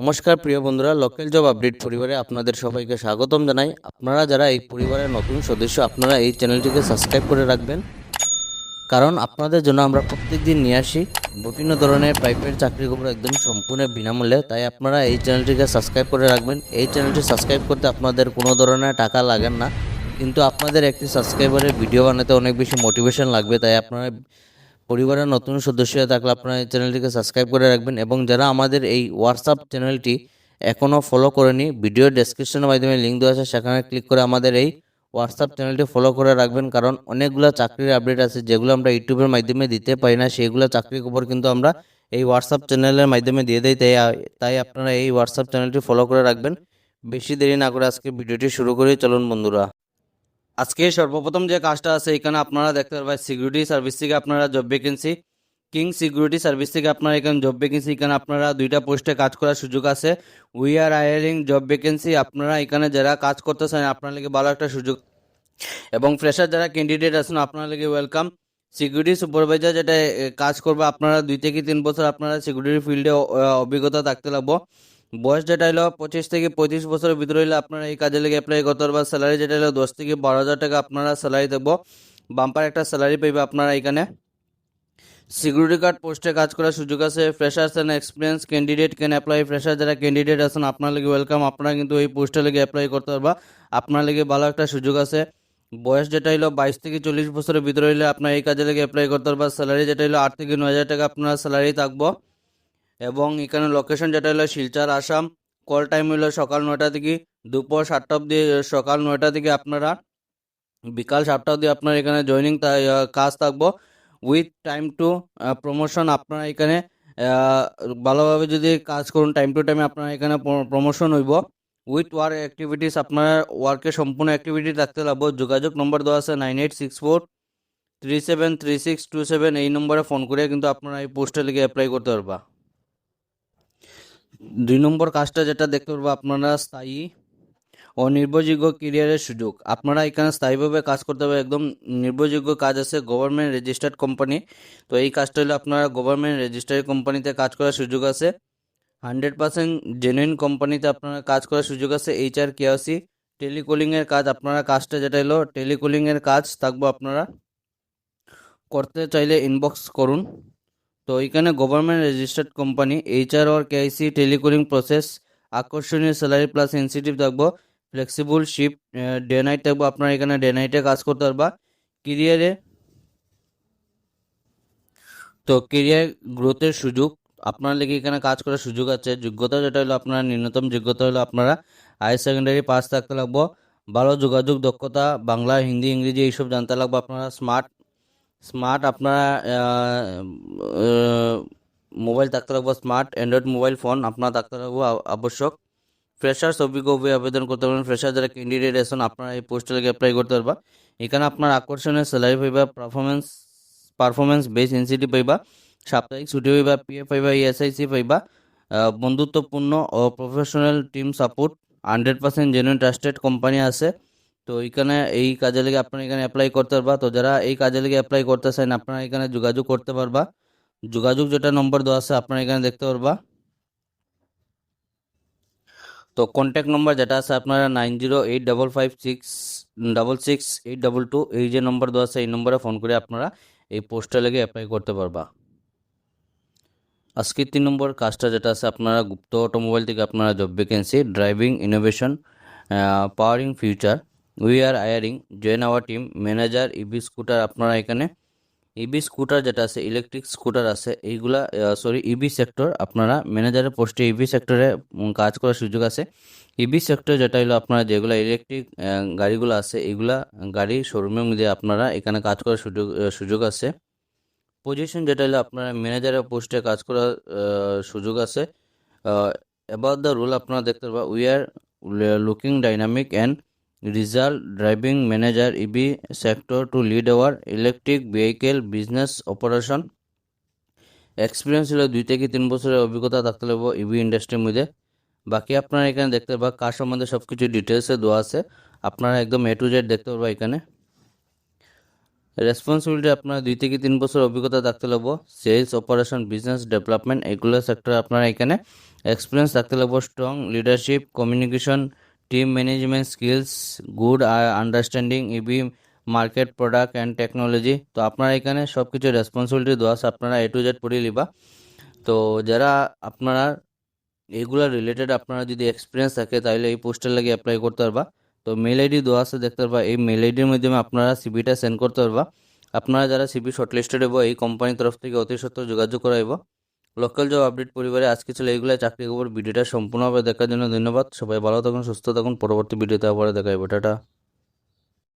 নমস্কার প্রিয় বন্ধুরা, লোকাল জব আপডেট পরিবারে আপনাদের সবাইকে স্বাগতম জানাই। আপনারা যারা এই পরিবারের নতুন সদস্য, আপনারা এই চ্যানেলটিকে সাবস্ক্রাইব করে রাখবেন, কারণ আপনাদের জন্য আমরা প্রত্যেকদিন নিয়ে আসি বিভিন্ন ধরনের পাইপের চাকরির খবর একদম সম্পূর্ণ বিনামূল্যে। তাই আপনারা এই চ্যানেলটিকে সাবস্ক্রাইব করে রাখবেন। এই চ্যানেলটি সাবস্ক্রাইব করতে আপনাদের কোনো ধরনের টাকা লাগে না, কিন্তু আপনাদের একটি সাবস্ক্রাইবারের ভিডিও বানাতে অনেক বেশি মোটিভেশন লাগবে। তাই আপনারা পরিবারের নতুন সদস্য হয়ে থাকলে আপনারা এই চ্যানেলটিকে সাবস্ক্রাইব করে রাখবেন, এবং যারা আমাদের এই হোয়াটসঅ্যাপ চ্যানেলটি এখনও ফলো করেনি, ভিডিও ডেসক্রিপশনের মাধ্যমে লিঙ্ক দেওয়া আছে, সেখানে ক্লিক করে আমাদের এই হোয়াটসঅ্যাপ চ্যানেলটি ফলো করে রাখবেন। কারণ অনেকগুলো চাকরির আপডেট আছে যেগুলো আমরা ইউটিউবের মাধ্যমে দিতে পারি না, সেইগুলো চাকরির খবর কিন্তু আমরা এই হোয়াটসঅ্যাপ চ্যানেলের মাধ্যমে দিয়ে দিই। তাই আপনারা এই হোয়াটসঅ্যাপ চ্যানেলটি ফলো করে রাখবেন। বেশি দেরি না করে আজকে ভিডিওটি শুরু করি, চলুন বন্ধুরা। আজকে সর্বপ্রথম যে কাজটা আছে এখানে আপনারা দেখতে পারবেন সিকিউরিটি সার্ভিস থেকে আপনারা job vacancy, king security service থেকে আপনারা এখানে জব ভ্যাকেন্সি, এখানে আপনারা দুইটা পোস্টে কাজ করার সুযোগ আছে। We are hiring job vacancy, আপনারা এখানে যারা কাজ করতে চান আপনার লাগে ভালো একটা সুযোগ, এবং ফ্রেশার যারা ক্যান্ডিডেট আছেন আপনার লাগে ওয়েলকাম। সিকিউরিটি সুপারভাইজার যেটা কাজ করবে, আপনারা 2 থেকে 3 বছর আপনারা সিকিউরিটি ফিল্ডে অভিজ্ঞতা থাকতে লাগবো। বয়স যেটা হলো 25 থেকে 35 বছরের ভিতরে হলে আপনারা এই কাজে লেগে অ্যাপ্লাই করতে পারবেন। স্যালারি যেটা হলো 10 থেকে 12 হাজার টাকা আপনারা স্যালারি থাকবো, বাম্পার একটা স্যালারি পাইবে আপনারা এখানে। সিকিউরিটি গার্ড পোস্টে কাজ করার সুযোগ আছে। Freshers and experience candidate can apply. Fresher যারা ক্যান্ডিডেট আছেন আপনার লেগে ওয়েলকাম, আপনারা কিন্তু এই পোস্টে লেগে অ্যাপ্লাই করতে পারবা, আপনার লেগে ভালো একটা সুযোগ আছে। বয়স যেটা হলো 22 থেকে 40 বছরের ভিতরে হলে আপনার এই কাজে লেগে অ্যাপ্লাই করতে পারবা। স্যালারি যেটা হলো 8 থেকে 9 হাজার টাকা আপনার স্যালারি থাকবো, এবং এখানে লোকেশন যেটা হলো শিলচর আসাম। কল টাইম হলো সকাল 9টা থেকে দুপুর 7টা অবধি। সকাল 9টা থেকে আপনারা বিকাল 7টা অবধি আপনার এখানে জয়নিং কাজ থাকবো, উইথ টাইম টু প্রমোশন। আপনারা এখানে ভালোভাবে যদি কাজ করুন টাইম টু টাইমে আপনারা এখানে প্রমোশন হইব। উইথ ওয়ার্ক অ্যাক্টিভিটিস, আপনার ওয়ার্কের সম্পূর্ণ অ্যাক্টিভিটি রাখতে লাগবো। যোগাযোগ নম্বর দেওয়া আছে 9864373627। এই নম্বরে ফোন করে কিন্তু আপনারা এই পোস্টে লিখে অ্যাপ্লাই করতে পারবা। 2 নম্বর কাজটা যেটা দেখতে পারবো, আপনারা স্থায়ী ও নির্ভরযোগ্য ক্যারিয়ারের সুযোগ। আপনারা এখানে স্থায়ীভাবে কাজ করতে হবে, একদম নির্ভরযোগ্য কাজ আছে, গভর্নমেন্ট রেজিস্টার্ড কোম্পানি। তো এই কাজটা হলে আপনারা গভর্নমেন্ট রেজিস্টার্ড কোম্পানিতে কাজ করার সুযোগ আছে। 100% জেনুইন কোম্পানিতে আপনারা কাজ করার সুযোগ আছে। HR কেওসি টেলিকলিংয়ের কাজ, আপনারা কাজটা যেটা হলো টেলিকলিংয়ের কাজ থাকবো, আপনারা করতে চাইলে ইনবক্স করুন। তো এখানে গভর্নমেন্ট রেজিস্টার্ড কোম্পানি, HR और KIC টেলিকলিং প্রসেস, আকর্ষণীয় স্যালারি প্লাস ইনসেন্টিভ থাকবো, ফ্লেক্সিবল শিফট, ডে নাইট থাকবো, আপনারা এখানে ডে নাইটে কাজ করতে পারবা। কেরিয়ারে কেরিয়ার গ্রোথের সুযোগ, আপনার লেগে এখানে কাজ করার সুযোগ আছে। যোগ্যতা যেটা হলো আপনারা ন্যূনতম যোগ্যতা হলো আপনারা হায়ার সেকেন্ডারি পাস থাকতে লাগবো। ভালো যোগাযোগ দক্ষতা, বাংলা হিন্দি ইংরেজি এইসব জানতে লাগবো। আপনারা স্মার্ট স্মার্ট আপনারা মোবাইল থাকতে লাগবো, স্মার্ট অ্যান্ড্রয়েড মোবাইল ফোন আপনারা থাকতে লাগবো আবশ্যক। ফ্রেশার্স অভিজ্ঞ আবেদন করতে পারবেন। ফ্রেশার যারা ক্যান্ডিডেট আছেন আপনারা এই পোস্টে লেগে অ্যাপ্লাই করতে পারবা। এখানে আপনার আকর্ষণীয় স্যালারি পাইবা, পারফরমেন্স বেস ইনসেন্টিভ পাইবা, সাপ্তাহিক ছুটি পাইবা, PF পাইবা, ESIC পাইবা, বন্ধুত্বপূর্ণ ও professional team support, 100% genuine trusted company আছে। তো এখানে এই কাজে লেগে আপনারা এখানে অ্যাপ্লাই করতে পারবা। তো যারা এই কাজে লেগে অ্যাপ্লাই করতে চান আপনারা এখানে যোগাযোগ করতে পারবা। যোগাযোগ যেটা নম্বর দেওয়া আছে আপনারা এখানে দেখতে পারবা। তো কন্ট্যাক্ট নম্বর যেটা আছে আপনারা 9085566822, এই যে নম্বর দেওয়া আছে এই নম্বরে ফোন করে আপনারা এই পোস্টে লেগে অ্যাপ্লাই করতে পারবা। আজকের 3 নম্বর কাজটা যেটা আছে, আপনারা গুপ্ত অটোমোবাইল থেকে আপনারা job vacancy, driving innovation, powering future, we are hiring, join our team, manager EV scooter. আপনারা এখানে ইভি স্কুটার যেটা আছে, ইলেকট্রিক স্কুটার আছে, এইগুলা ইভি সেক্টর, আপনারা ম্যানেজারের পোস্টে ইভি সেক্টরে কাজ করার সুযোগ আছে। ইভি সেক্টর যেটা হলো আপনারা যেগুলো ইলেকট্রিক গাড়িগুলো আছে, এইগুলা গাড়ি শোরুমের মধ্যে আপনারা এখানে কাজ করার সুযোগ আছে। পজিশন যেটা হলো আপনারা ম্যানেজারের পোস্টে কাজ করার সুযোগ আছে। অ্যাবাউট দ্য রুল আপনারা দেখতে পারবা, we are looking dynamic and result driving manager EV sector to lead our electric vehicle business operation. Experience হলো 2 থেকে 3 বছরের অভিজ্ঞতা থাকতে লাগবে ইভি ইন্ডাস্ট্রির মধ্যে। বাকি আপনারা এখানে দেখতে পারবা কার সম্বন্ধে সব কিছু ডিটেলসে দেওয়া আছে, আপনারা একদম A to Z দেখতে পারবা এখানে। রেসপন্সিবিলিটি আপনার 2 থেকে 3 বছর অভিজ্ঞতা থাকতে লাগবো। সেলস, অপারেশন, বিজনেস ডেভেলপমেন্ট এগুলো সেক্টরে আপনারা এখানে এক্সপিরিয়েন্স থাকতে লাগবো। Strong leadership, communication, team management skills, good understanding EV market, product and technology. তো আপনারা এখানে সব কিছু রেসপন্সিবিলিটি দেওয়া আছে, আপনারা A to Z পড়ে লিবা। তো যারা আপনারা এইগুলা রিলেটেড আপনারা যদি এক্সপিরিয়েন্স থাকে তাহলে এই পোস্টের লাগে অ্যাপ্লাই করতে পারবা। তো মেল আইডি দেওয়া আছে দেখতে পারবা, এই মেল আইডির মাধ্যমে আপনারা সিভিটা সেন্ড করতে পারবা। আপনারা যারা সিভি শর্টলিস্টেড হবো এই কোম্পানির তরফ থেকে অতি সত্ত্বর যোগাযোগ করাইব। লোকাল জব আপডেট পরিবারে আজকে ছিল এইগুলা চাকরি খবর। ভিডিওটা সম্পূর্ণভাবে দেখার জন্য ধন্যবাদ। সবাই ভালো থাকুন, সুস্থ থাকুন। পরবর্তী ভিডিওতে আবার দেখাইব। টাটা।